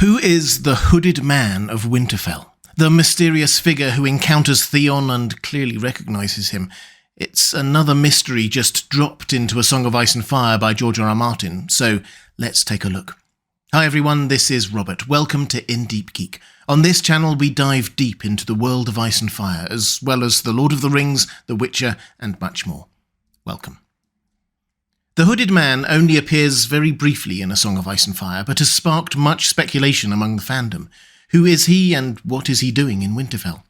Who is the Hooded Man of Winterfell? The mysterious figure who encounters Theon and clearly recognises him. It's another mystery just dropped into A Song of Ice and Fire by George R. R. Martin, so let's take a look. Hi everyone, this is Robert. Welcome to In Deep Geek. On this channel we dive deep into the world of Ice and Fire, as well as The Lord of the Rings, The Witcher, and much more. Welcome. The Hooded Man only appears very briefly in A Song of Ice and Fire, but has sparked much speculation among the fandom. Who is he, and what is he doing in Winterfell?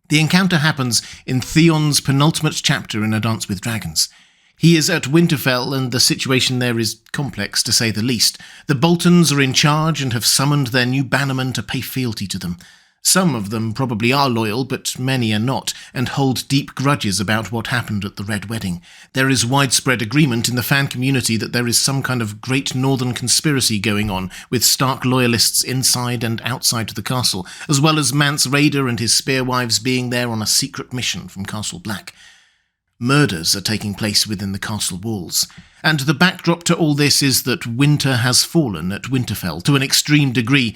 The encounter happens in Theon's penultimate chapter in A Dance with Dragons. He is at Winterfell, and the situation there is complex, to say the least. The Boltons are in charge and have summoned their new bannermen to pay fealty to them. Some of them probably are loyal, but many are not, and hold deep grudges about what happened at the Red Wedding. There is widespread agreement in the fan community that there is some kind of great northern conspiracy going on, with Stark loyalists inside and outside the castle, as well as Mance Rayder and his spearwives being there on a secret mission from Castle Black. Murders are taking place within the castle walls, and the backdrop to all this is that winter has fallen at Winterfell to an extreme degree.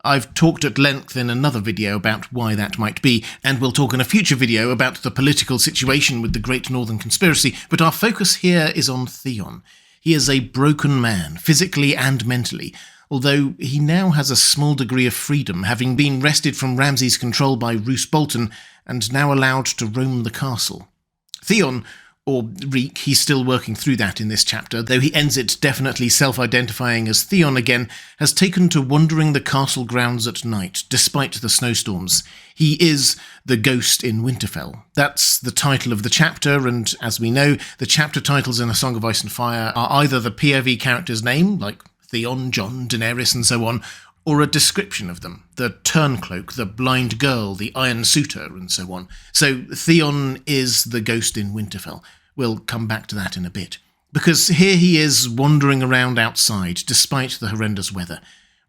I've talked at length in another video about why that might be, and we'll talk in a future video about the political situation with the Great Northern Conspiracy, but our focus here is on Theon. He is a broken man, physically and mentally, although he now has a small degree of freedom, having been wrested from Ramsay's control by Roose Bolton, and now allowed to roam the castle. Theon, or Reek, he's still working through that in this chapter, though he ends it definitely self-identifying as Theon again, has taken to wandering the castle grounds at night, despite the snowstorms. He is the ghost in Winterfell. That's the title of the chapter, and as we know, the chapter titles in A Song of Ice and Fire are either the POV character's name, like Theon, Jon, Daenerys, and so on, or a description of them, the Turncloak, the Blind Girl, the Iron Suitor, and so on. So Theon is the ghost in Winterfell. We'll come back to that in a bit. Because here he is wandering around outside, despite the horrendous weather.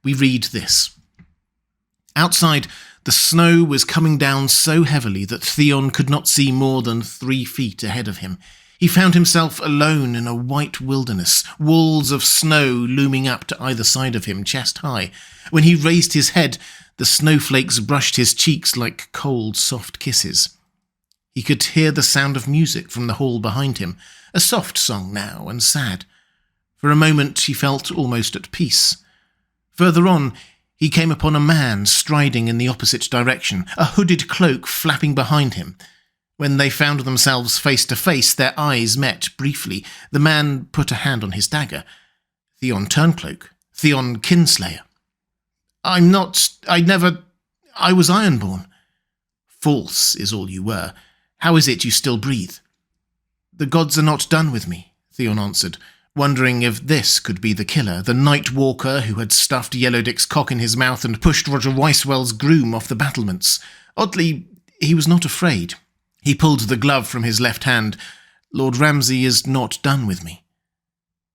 We read this. Outside, the snow was coming down so heavily that Theon could not see more than 3 feet ahead of him. He found himself alone in a white wilderness, walls of snow looming up to either side of him, chest high. When he raised his head, the snowflakes brushed his cheeks like cold, soft kisses. He could hear the sound of music from the hall behind him, a soft song now and sad. For a moment he felt almost at peace. Further on, he came upon a man striding in the opposite direction, a hooded cloak flapping behind him. When they found themselves face to face, their eyes met briefly. The man put a hand on his dagger. Theon Turncloak. Theon Kinslayer. I was Ironborn. False is all you were. How is it you still breathe? The gods are not done with me, Theon answered, wondering if this could be the killer, the Night Walker who had stuffed Yellowdick's cock in his mouth and pushed Roger Weisswell's groom off the battlements. Oddly, he was not afraid. He pulled the glove from his left hand. Lord Ramsay is not done with me.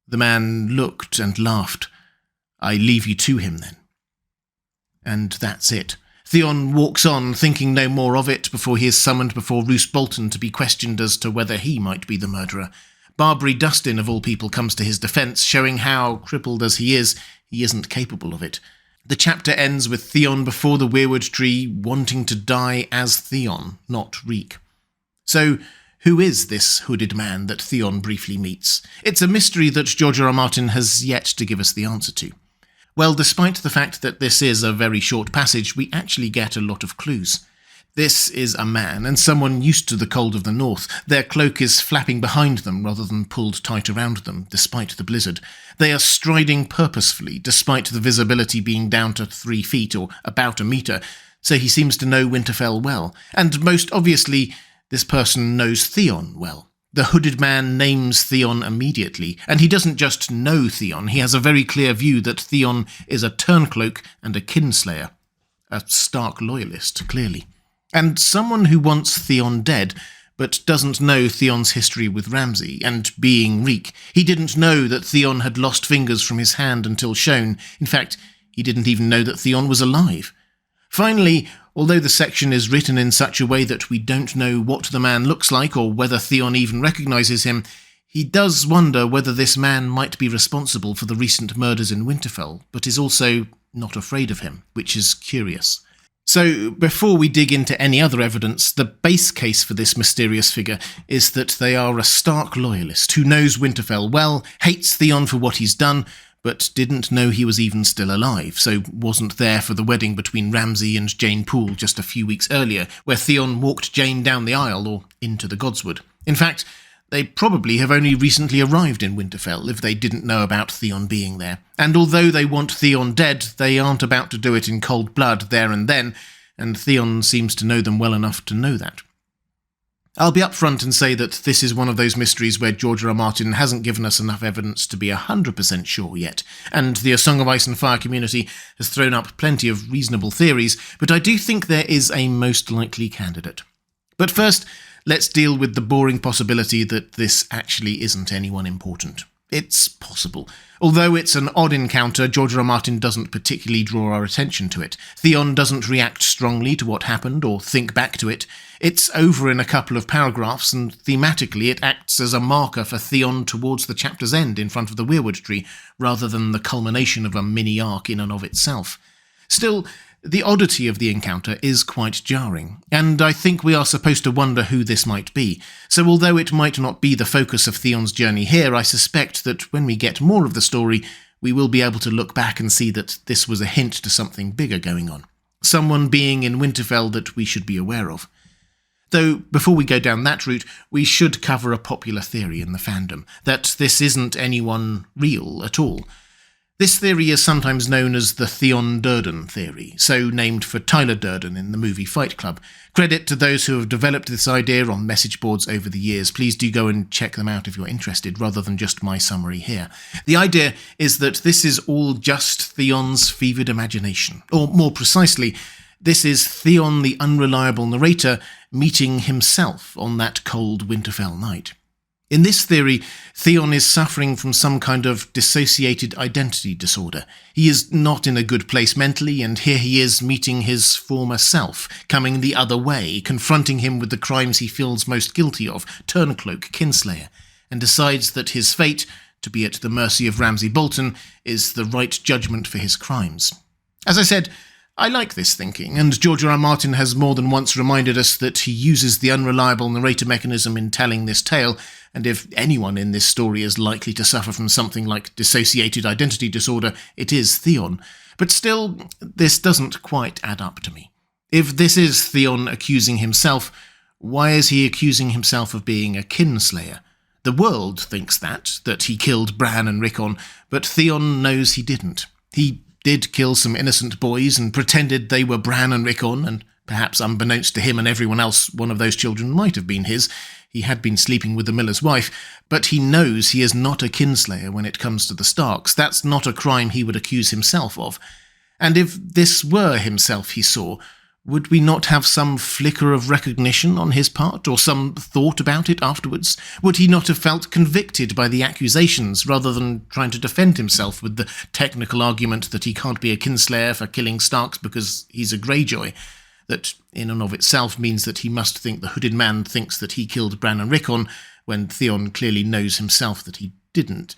The man looked and laughed. I leave you to him, then. And that's it. Theon walks on, thinking no more of it, before he is summoned before Roose Bolton to be questioned as to whether he might be the murderer. Barbary Dustin, of all people, comes to his defence, showing how, crippled as he isn't capable of it. The chapter ends with Theon before the weirwood tree, wanting to die as Theon, not Reek. So, who is this hooded man that Theon briefly meets? It's a mystery that George R. R. Martin has yet to give us the answer to. Well, despite the fact that this is a very short passage, we actually get a lot of clues. This is a man, and someone used to the cold of the north. Their cloak is flapping behind them rather than pulled tight around them, despite the blizzard. They are striding purposefully, despite the visibility being down to 3 feet, or about a metre, so he seems to know Winterfell well. And most obviously, this person knows Theon well. The hooded man names Theon immediately, and he doesn't just know Theon, he has a very clear view that Theon is a Turncloak and a Kinslayer. A Stark loyalist, clearly. And someone who wants Theon dead, but doesn't know Theon's history with Ramsay, and being Reek. He didn't know that Theon had lost fingers from his hand until shown. In fact, he didn't even know that Theon was alive. Finally, although the section is written in such a way that we don't know what the man looks like or whether Theon even recognises him, he does wonder whether this man might be responsible for the recent murders in Winterfell, but is also not afraid of him, which is curious. So, before we dig into any other evidence, the base case for this mysterious figure is that they are a stark loyalist who knows Winterfell well, hates Theon for what he's done, but didn't know he was even still alive, so wasn't there for the wedding between Ramsay and Jane Poole just a few weeks earlier, where Theon walked Jane down the aisle or into the Godswood. In fact, they probably have only recently arrived in Winterfell if they didn't know about Theon being there. And although they want Theon dead, they aren't about to do it in cold blood there and then, and Theon seems to know them well enough to know that. I'll be upfront and say that this is one of those mysteries where George R. R. Martin hasn't given us enough evidence to be 100% sure yet, and the A Song of Ice and Fire community has thrown up plenty of reasonable theories, but I do think there is a most likely candidate. But first, let's deal with the boring possibility that this actually isn't anyone important. It's possible. Although it's an odd encounter, George R. R. Martin doesn't particularly draw our attention to it. Theon doesn't react strongly to what happened or think back to it. It's over in a couple of paragraphs, and thematically it acts as a marker for Theon towards the chapter's end in front of the weirwood tree, rather than the culmination of a mini-arc in and of itself. Still, the oddity of the encounter is quite jarring, and I think we are supposed to wonder who this might be. So although it might not be the focus of Theon's journey here, I suspect that when we get more of the story, we will be able to look back and see that this was a hint to something bigger going on. Someone being in Winterfell that we should be aware of. Though, before we go down that route, we should cover a popular theory in the fandom, that this isn't anyone real at all. This theory is sometimes known as the Theon Durden theory, so named for Tyler Durden in the movie Fight Club. Credit to those who have developed this idea on message boards over the years. Please do go and check them out if you're interested, rather than just my summary here. The idea is that this is all just Theon's fevered imagination, or more precisely, this is Theon the unreliable narrator meeting himself on that cold Winterfell night. In this theory, Theon is suffering from some kind of dissociated identity disorder. He is not in a good place mentally, and here he is meeting his former self, coming the other way, confronting him with the crimes he feels most guilty of, Turncloak, Kinslayer, and decides that his fate, to be at the mercy of Ramsay Bolton, is the right judgment for his crimes. As I said, I like this thinking, and George R. R. Martin has more than once reminded us that he uses the unreliable narrator mechanism in telling this tale, and if anyone in this story is likely to suffer from something like dissociated identity disorder, it is Theon. But still, this doesn't quite add up to me. If this is Theon accusing himself, why is he accusing himself of being a kinslayer? The world thinks that he killed Bran and Rickon, but Theon knows he didn't. He did kill some innocent boys and pretended they were Bran and Rickon, and perhaps unbeknownst to him and everyone else, one of those children might have been his. He had been sleeping with the miller's wife, but he knows he is not a kinslayer when it comes to the Starks. That's not a crime he would accuse himself of. And if this were himself he saw, would we not have some flicker of recognition on his part, or some thought about it afterwards? Would he not have felt convicted by the accusations, rather than trying to defend himself with the technical argument that he can't be a kinslayer for killing Starks because he's a Greyjoy? That in and of itself means that he must think the hooded man thinks that he killed Bran and Rickon, when Theon clearly knows himself that he didn't.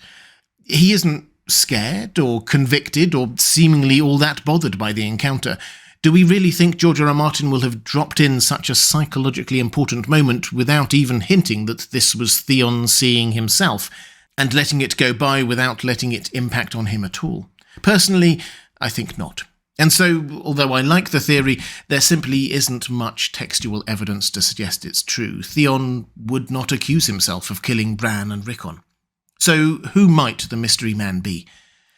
He isn't scared or convicted or seemingly all that bothered by the encounter. Do we really think George R. R. Martin will have dropped in such a psychologically important moment without even hinting that this was Theon seeing himself, and letting it go by without letting it impact on him at all? Personally, I think not. And so, although I like the theory, there simply isn't much textual evidence to suggest it's true. Theon would not accuse himself of killing Bran and Rickon. So, who might the mystery man be?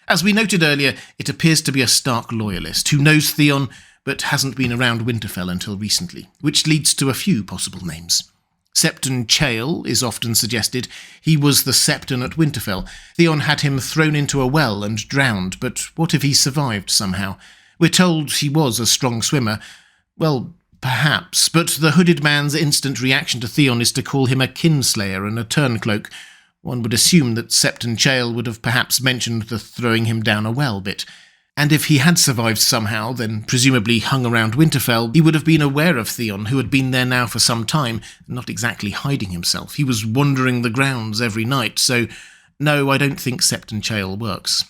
As we noted earlier, it appears to be a Stark loyalist who knows Theon, but hasn't been around Winterfell until recently, which leads to a few possible names. Septon Chael is often suggested. He was the Septon at Winterfell. Theon had him thrown into a well and drowned, but what if he survived somehow? We're told he was a strong swimmer. Well, perhaps, but the hooded man's instant reaction to Theon is to call him a kinslayer and a turncloak. One would assume that Septon Chael would have perhaps mentioned the throwing him down a well bit. And if he had survived somehow, then presumably hung around Winterfell, he would have been aware of Theon, who had been there now for some time, not exactly hiding himself. He was wandering the grounds every night, so no, I don't think Septon Chael works.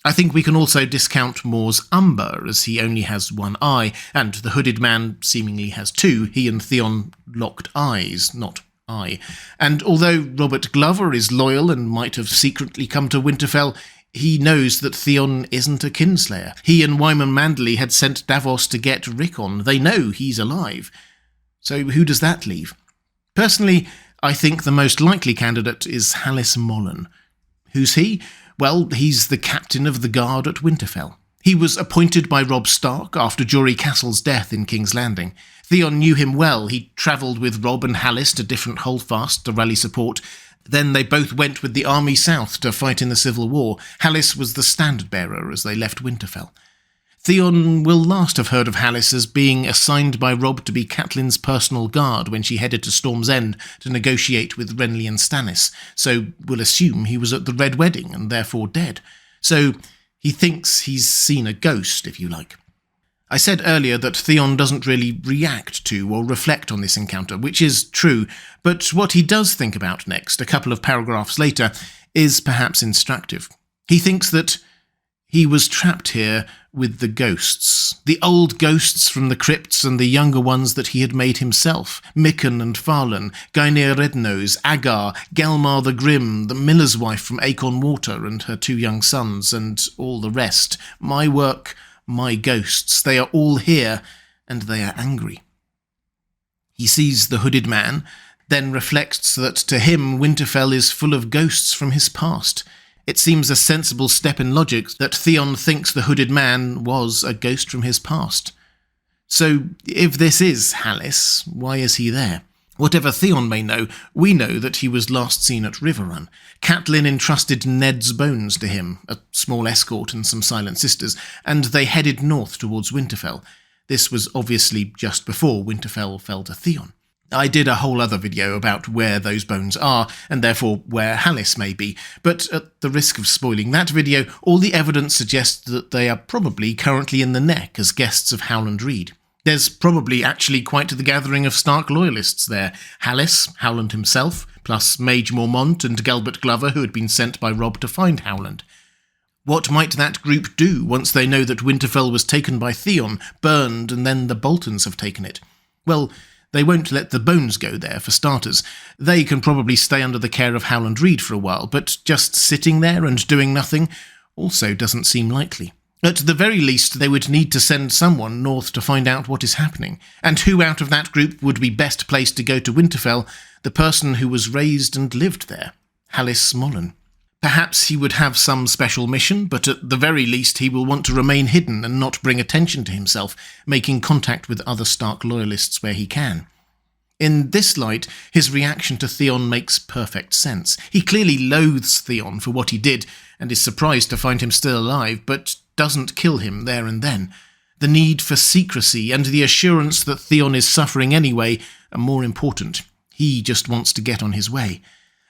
I think we can also discount Moore's umber, as he only has one eye, and the Hooded Man seemingly has two. He and Theon locked eyes, not eye. And although Robert Glover is loyal and might have secretly come to Winterfell, he knows that Theon isn't a kinslayer. He and Wyman Manderley had sent Davos to get Rickon. They know he's alive. So who does that leave? Personally, I think the most likely candidate is Hallis Mollen. Who's he? Well, he's the captain of the guard at Winterfell. He was appointed by Robb Stark after Jory Castle's death in King's Landing. Theon knew him well. He travelled with Robb and Hallis to different holdfasts to rally support. Then they both went with the army south to fight in the Civil War. Hallis was the standard-bearer as they left Winterfell. Theon will last have heard of Hallis as being assigned by Robb to be Catelyn's personal guard when she headed to Storm's End to negotiate with Renly and Stannis, so we'll assume he was at the Red Wedding and therefore dead. So he thinks he's seen a ghost, if you like. I said earlier that Theon doesn't really react to or reflect on this encounter, which is true, but what he does think about next, a couple of paragraphs later, is perhaps instructive. He thinks that he was trapped here with the ghosts, the old ghosts from the crypts and the younger ones that he had made himself, Mikken and Farlan, Gynaer Rednose, Agar, Gelmar the Grim, the miller's wife from Acorn Water and her two young sons, and all the rest. My work, my ghosts, they are all here, and they are angry. He sees the Hooded Man, then reflects that to him Winterfell is full of ghosts from his past. It seems a sensible step in logic that Theon thinks the Hooded Man was a ghost from his past. So, if this is Hallis, why is he there? Whatever Theon may know, we know that he was last seen at Riverrun. Catelyn entrusted Ned's bones to him, a small escort and some silent sisters, and they headed north towards Winterfell. This was obviously just before Winterfell fell to Theon. I did a whole other video about where those bones are, and therefore where Hallis may be, but at the risk of spoiling that video, all the evidence suggests that they are probably currently in the neck as guests of Howland Reed. There's probably actually quite the gathering of Stark loyalists there. Hallis, Howland himself, plus Mage Mormont and Gelbert Glover, who had been sent by Robb to find Howland. What might that group do once they know that Winterfell was taken by Theon, burned, and then the Boltons have taken it? Well, they won't let the bones go there, for starters. They can probably stay under the care of Howland Reed for a while, but just sitting there and doing nothing also doesn't seem likely. At the very least, they would need to send someone north to find out what is happening. And who out of that group would be best placed to go to Winterfell? The person who was raised and lived there, Hallis Mollen. Perhaps he would have some special mission, but at the very least he will want to remain hidden and not bring attention to himself, making contact with other Stark loyalists where he can. In this light, his reaction to Theon makes perfect sense. He clearly loathes Theon for what he did, and is surprised to find him still alive, but doesn't kill him there and then. The need for secrecy and the assurance that Theon is suffering anyway are more important. He just wants to get on his way.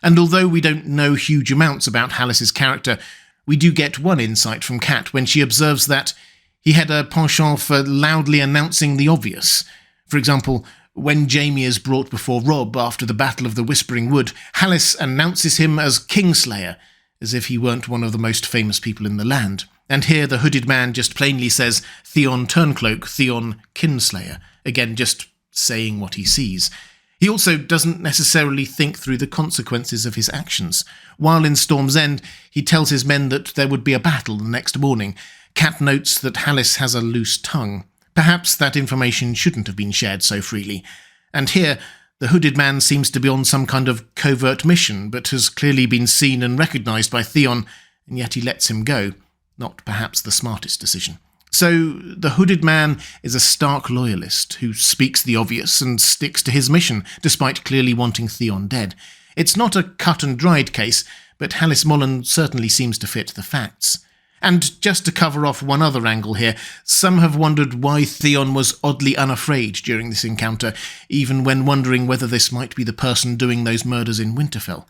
And although we don't know huge amounts about Hallis's character, we do get one insight from Kat when she observes that he had a penchant for loudly announcing the obvious. For example, when Jaime is brought before Robb after the Battle of the Whispering Wood, Hallis announces him as Kingslayer, as if he weren't one of the most famous people in the land. And here the Hooded Man just plainly says Theon Turncloak, Theon Kinslayer, again just saying what he sees. He also doesn't necessarily think through the consequences of his actions. While in Storm's End, he tells his men that there would be a battle the next morning. Kat notes that Hallis has a loose tongue. Perhaps that information shouldn't have been shared so freely. And here, the Hooded Man seems to be on some kind of covert mission, but has clearly been seen and recognised by Theon, and yet he lets him go. Not perhaps the smartest decision. So, the Hooded Man is a Stark loyalist who speaks the obvious and sticks to his mission, despite clearly wanting Theon dead. It's not a cut-and-dried case, but Hallis Mollen certainly seems to fit the facts. And just to cover off one other angle here, some have wondered why Theon was oddly unafraid during this encounter, even when wondering whether this might be the person doing those murders in Winterfell.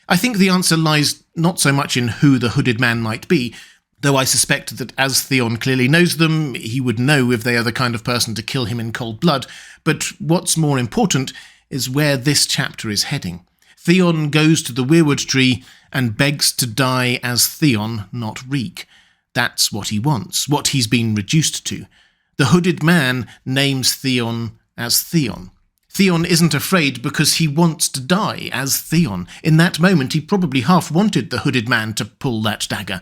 I think the answer lies not so much in who the Hooded Man might be, though I suspect that as Theon clearly knows them, he would know if they are the kind of person to kill him in cold blood, but what's more important is where this chapter is heading. Theon goes to the Weirwood Tree and begs to die as Theon, not Reek. That's what he wants, what he's been reduced to. The Hooded Man names Theon as Theon. Theon isn't afraid because he wants to die as Theon. In that moment, he probably half wanted the Hooded Man to pull that dagger.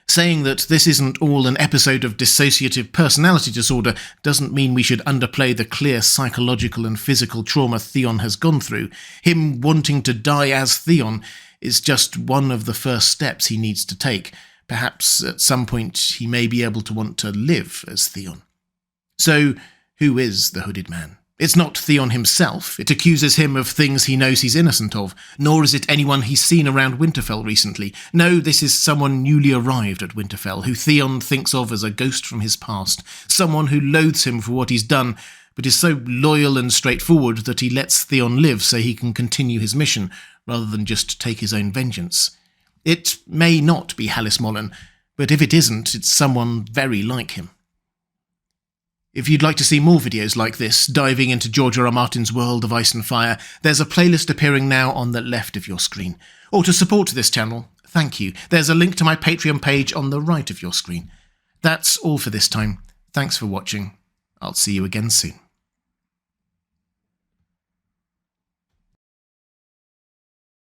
Saying that this isn't all an episode of dissociative personality disorder doesn't mean we should underplay the clear psychological and physical trauma Theon has gone through. Him wanting to die as Theon is just one of the first steps he needs to take. Perhaps at some point he may be able to want to live as Theon. So, who is the Hooded Man? It's not Theon himself. It accuses him of things he knows he's innocent of, nor is it anyone he's seen around Winterfell recently. No, this is someone newly arrived at Winterfell, who Theon thinks of as a ghost from his past, someone who loathes him for what he's done, but is so loyal and straightforward that he lets Theon live so he can continue his mission, rather than just take his own vengeance. It may not be Hallis Mollen, but if it isn't, it's someone very like him. If you'd like to see more videos like this, diving into George R. R. Martin's world of Ice and Fire, there's a playlist appearing now on the left of your screen. Or to support this channel, thank you. There's a link to my Patreon page on the right of your screen. That's all for this time. Thanks for watching. I'll see you again soon.